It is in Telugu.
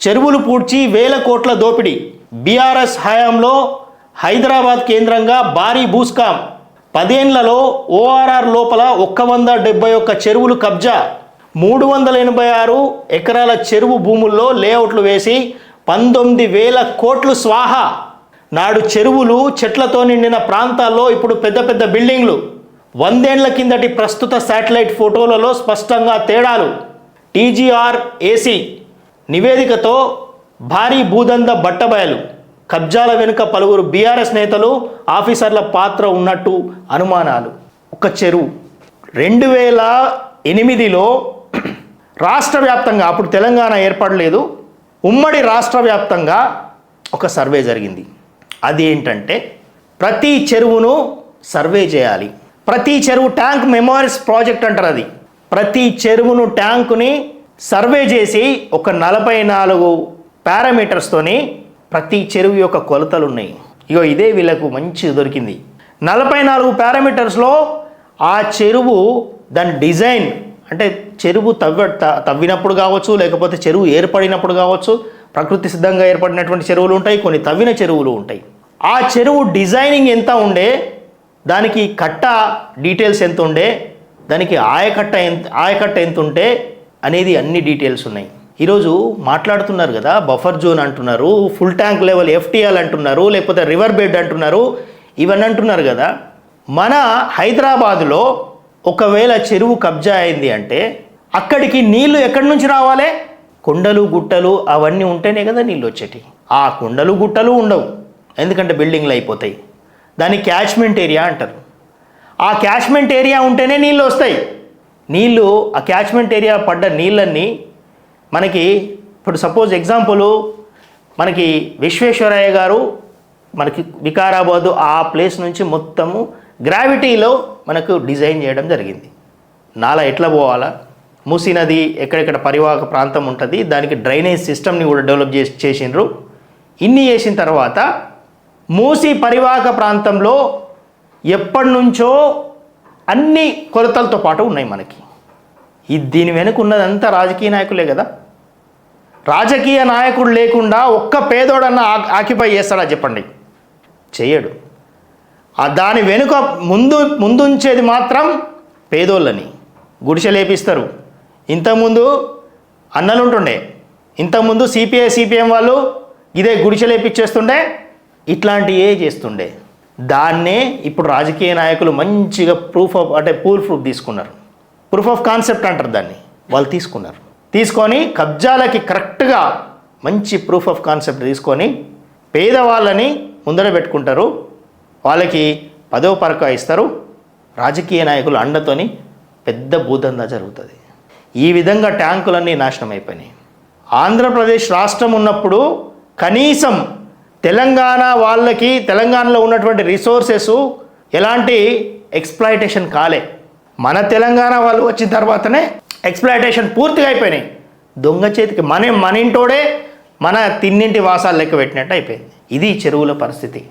చెరువులు పూడ్చి వేల కోట్ల దోపిడీ. బీఆర్ఎస్ హయాంలో హైదరాబాద్ కేంద్రంగా భారీ భూస్కాం. 10 ఏళ్లలో ఓఆర్ఆర్ లోపల 171 చెరువులు కబ్జా. 386 ఎకరాల చెరువు భూముల్లో లేఅవుట్లు వేసి 19,000 కోట్లు స్వాహా. నాడు చెరువులు చెట్లతో నిండిన ప్రాంతాల్లో ఇప్పుడు పెద్ద పెద్ద బిల్డింగ్లు. 100 ఏళ్ల కిందటి ప్రస్తుత శాటిలైట్ ఫోటోలలో స్పష్టంగా తేడాలు. టీజీఆర్ ఏసీ నివేదికతో భారీ భూదంద బట్టబయలు. కబ్జాల వెనుక పలువురు బీఆర్ఎస్ నేతలు ఆఫీసర్ల పాత్ర ఉన్నట్టు అనుమానాలు. ఒక చెరువు 2008లో రాష్ట్ర వ్యాప్తంగా, అప్పుడు తెలంగాణ ఏర్పడలేదు, ఉమ్మడి రాష్ట్ర వ్యాప్తంగా ఒక సర్వే జరిగింది. అది ఏంటంటే ప్రతి చెరువును సర్వే చేయాలి. ప్రతి చెరువు ట్యాంక్ మెమోరీస్ ప్రాజెక్ట్ అంటారు. అది ప్రతి చెరువును ట్యాంకుని సర్వే చేసి ఒక 44 పారామీటర్స్తోని ప్రతి చెరువు యొక్క కొలతలు ఉన్నాయి. ఇగో ఇదే వీళ్ళకు మంచి దొరికింది. 44 పారామీటర్స్లో ఆ చెరువు దాని డిజైన్, అంటే చెరువు తవ్వినప్పుడు కావచ్చు, లేకపోతే చెరువు ఏర్పడినప్పుడు కావచ్చు, ప్రకృతి సిద్ధంగా ఏర్పడినటువంటి చెరువులు ఉంటాయి, కొన్ని తవ్విన చెరువులు ఉంటాయి. ఆ చెరువు డిజైనింగ్ ఎంత ఉండే, దానికి కట్ట డీటెయిల్స్ ఎంత ఉండే, దానికి ఆయకట్ట ఎంత ఉంటే అనేది అన్ని డీటెయిల్స్ ఉన్నాయి. ఈరోజు మాట్లాడుతున్నారు కదా, బఫర్ జోన్ అంటున్నారు, ఫుల్ ట్యాంక్ లెవెల్ ఎఫ్టీఎల్ అంటున్నారు, లేకపోతే రివర్ బెడ్ అంటున్నారు, ఇవన్నీ అంటున్నారు కదా. మన హైదరాబాదులో ఒకవేళ చెరువు కబ్జా అయింది అంటే అక్కడికి నీళ్లు ఎక్కడి నుంచి రావాలి? కొండలు గుట్టలు అవన్నీ ఉంటేనే కదా నీళ్ళు వచ్చేటి. ఆ కొండలు గుట్టలు ఉండవు, ఎందుకంటే బిల్డింగ్లు అయిపోతాయి. దాన్ని క్యాచ్మెంట్ ఏరియా అంటారు. ఆ క్యాచ్మెంట్ ఏరియా ఉంటేనే నీళ్ళు వస్తాయి. నీళ్ళు, ఆ క్యాచ్మెంట్ ఏరియా పడ్డ నీళ్ళన్నీ మనకి, ఇప్పుడు సపోజ్ ఎగ్జాంపుల్, మనకి విశ్వేశ్వరయ్య గారు మనకి వికారాబాదు ఆ ప్లేస్ నుంచి మొత్తము గ్రావిటీలో మనకు డిజైన్ చేయడం జరిగింది. నాలా ఎట్లా పోవాలా, మూసీ నది ఎక్కడెక్కడ పరివాహక ప్రాంతం ఉంటుంది, దానికి డ్రైనేజ్ సిస్టమ్ని కూడా డెవలప్ చేసిండ్రు. ఇన్ని చేసిన తర్వాత మూసీ పరివాహక ప్రాంతంలో ఎప్పటి నుంచో అన్ని కొలతలతో పాటు ఉన్నాయి మనకి. దీని వెనుక ఉన్నదంతా రాజకీయ నాయకులే కదా. రాజకీయ నాయకుడు లేకుండా ఒక్క పేదోడన్నా ఆక్యుపై చేస్తాడా చెప్పండి? చేయడు. దాని వెనుక ముందుంచేది మాత్రం పేదోళ్ళని. గుడిసె లేపిస్తారు. ఇంతకుముందు అన్నలుంటుండే, ఇంతకుముందు సిపిఎం వాళ్ళు ఇదే గుడిసె లేపిచ్చేస్తుండే, ఇట్లాంటివే చేస్తుండే. దాన్నే ఇప్పుడు రాజకీయ నాయకులు మంచిగా ప్రూఫ్ తీసుకున్నారు. ప్రూఫ్ ఆఫ్ కాన్సెప్ట్ అంటారు దాన్ని. వాళ్ళు తీసుకొని కబ్జాలకి కరెక్ట్గా మంచి ప్రూఫ్ ఆఫ్ కాన్సెప్ట్ తీసుకొని పేదవాళ్ళని ముందర పెట్టుకుంటారు. వాళ్ళకి 10వ పరకా ఇస్తారు. రాజకీయ నాయకులు అండతోని పెద్ద భూదందా జరుగుతుంది. ఈ విధంగా ట్యాంకులన్నీ నాశనం అయిపోయినాయి. ఆంధ్రప్రదేశ్ రాష్ట్రం ఉన్నప్పుడు కనీసం తెలంగాణ వాళ్ళకి, తెలంగాణలో ఉన్నటువంటి రిసోర్సెస్ ఎలాంటి ఎక్స్ప్లాయిటేషన్ కాలే. మన తెలంగాణ వాళ్ళు వచ్చిన తర్వాతనే ఎక్స్ప్లాయిటేషన్ పూర్తిగా అయిపోయినాయి. దొంగ చేతికి మన ఇంటోడే మన తిన్నింటి వాసాలు లెక్క పెట్టినట్టు అయిపోయింది. ఇది చెరువుల పరిస్థితి.